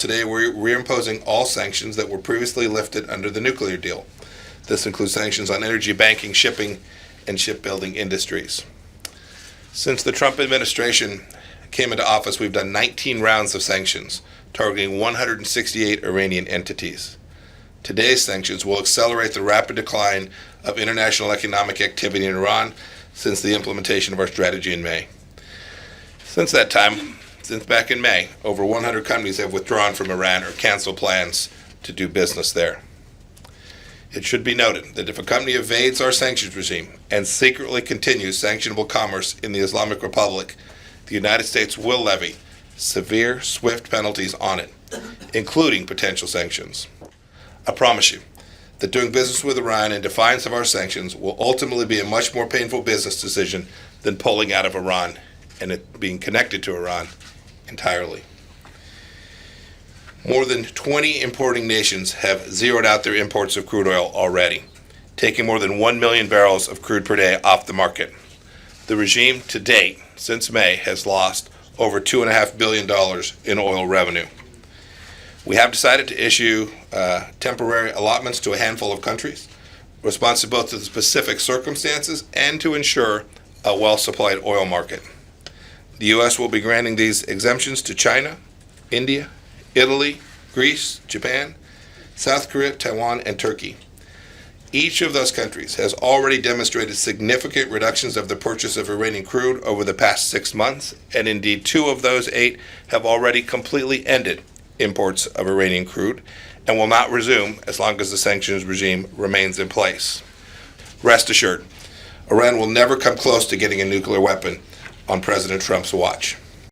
today we're reimposing all sanctions that were previously lifted under the nuclear deal. This includes sanctions on energy, banking, shipping, and shipbuilding industries. Since the Trump administration came into office, we've done 19 rounds of sanctions, targeting 168 Iranian entities. Today's sanctions will accelerate the rapid decline of international economic activity in Iran since the implementation of our strategy in May. Since that time, since back in May, over 100 companies have withdrawn from Iran or canceled plans to do business there. It should be noted that if a company evades our sanctions regime and secretly continues sanctionable commerce in the Islamic Republic, the United States will levy severe, swift penalties on it, including potential sanctions. I promise you that doing business with Iran in defiance of our sanctions will ultimately be a much more painful business decision than pulling out of Iran and it being connected to Iran entirely. More than 20 importing nations have zeroed out their imports of crude oil already, taking more than 1 million barrels of crude per day off the market. The regime to date, since May, has lost over $2.5 billion in oil revenue. We have decided to issue temporary allotments to a handful of countries, responsive both to the specific circumstances and to ensure a well-supplied oil market. The U.S. will be granting these exemptions to China, India, Italy, Greece, Japan, South Korea, Taiwan, and Turkey. Each of those countries has already demonstrated significant reductions of the purchase of Iranian crude over the past 6 months, and indeed 2 of those 8 have already completely ended imports of Iranian crude and will not resume as long as the sanctions regime remains in place. Rest assured, Iran will never come close to getting a nuclear weapon on President Trump's watch.